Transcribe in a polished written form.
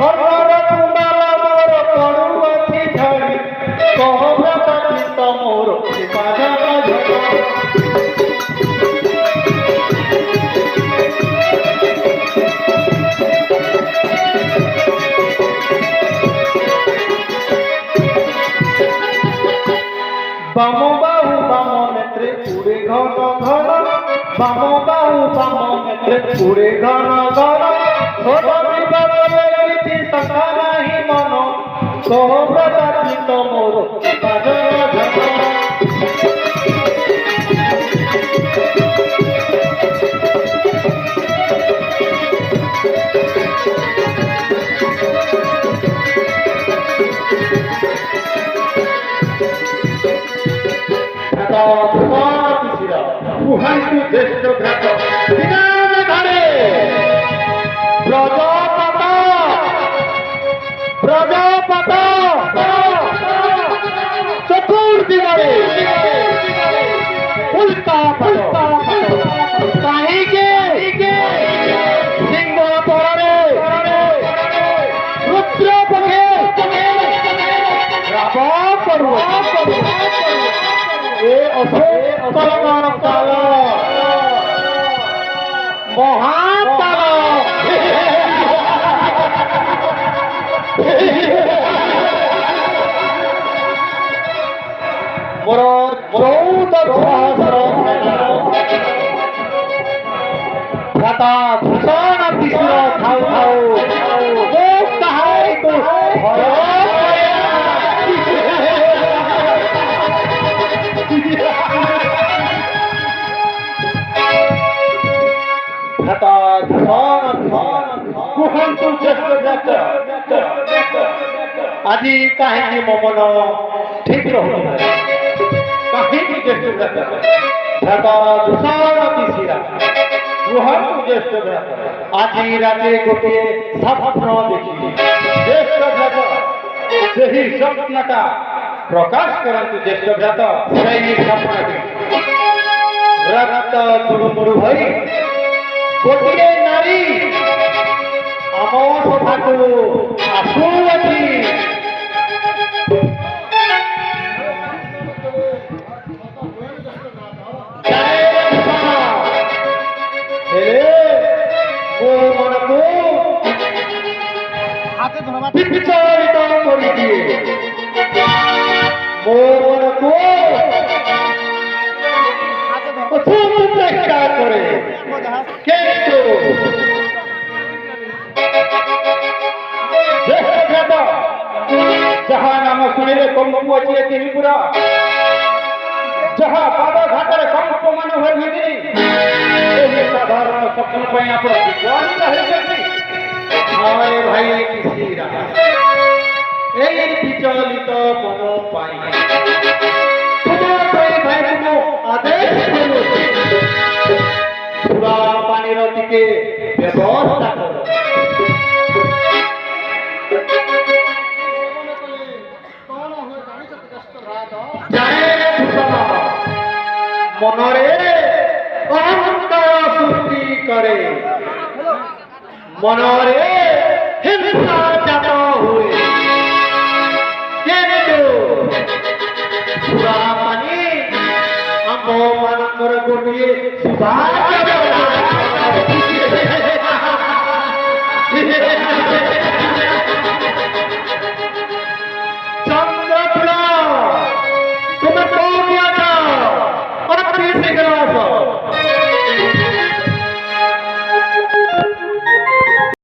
କର୍ମର କୁଣ୍ଡଳ ମୋର ପଡ଼ୁଅଛି ଝଡ଼ି କହବ୍ରତ ଚିତ୍ତ ମୋର ପାଦର ଝଡ଼ বাম বাহু বাম নেত্রে পুরে ঘন ঘন বাম বাহু বাম নেত্রে পুরে ঘন ঘন কিছু শঙ্কা নাহি মন কহব্রতা চিত্ত মোর পাদর ঝড় কুহান্তু জ্যেষ্ঠ ভ্রাত বিনাম ধারে ব্রজপত ব্রজপত চতুর্দিগরে উল্টা কাহিকে সিংহ পরে রুদ্র পক্ষে রাব করব এ অসংকলন কাল মহাকাল মোর 14 সহস্র ভ্রাতা ভূষণ বিষ্ণু খাও খাও কাহারিকু ভয় কুহন্তু জ্যেষ্ঠ ভ্রাত আজি কাহিনী মমন ঠিক রহু কাহিনী জ্যেষ্ঠ ভ্রাত ভ্রাত দূষণ তিশিরা কুহন্তু জ্যেষ্ঠ ভ্রাত আজি রাতে গোটিয়ে স্বপ্ন দেখিলি জ্যেষ্ঠ ভ্রাত ସେହି ସ୍ୱପ୍ନଟା ପ୍ରକାଶ କରନ୍ତୁ ଜ୍ୟେଷ୍ଠ ଭ୍ରାତ ସେହି ସ୍ୱପ୍ନଟି ରକ୍ତ ତୁରୁମୁରୁ ହୋଇ ଗୋଟିଏ ନାରୀ ଆମ ସଭାକୁ ଆସୁଅଛି ମୋ ମନକୁ ବିଚଳିତ କରିଦିଏ ମୋ ମନକୁ চেষ্টা করে কিন্তু যাহা নাম শুনিলে কম্প আছে ত্রিপুরা যাহা পাদ ঘাটরে কম্প মানে হয়ে ভিতরি এই সাধারণ স্বপ্ন পাই আপন বিচলিত হয়েছেন আরে ভাই কিসিরা এই বিচলিত মন পাই তোমার ভাই তুমি আদেশ করো সুরা পানির দিকে ব্যবস্থা করো মনরে অহংকার সৃষ্টি করে মনরে হিংসা জাত হয়ে কিন্তু সুরা পানি ଆମ ମାନଙ୍କର ଗୋଟିଏ ସୁଧାର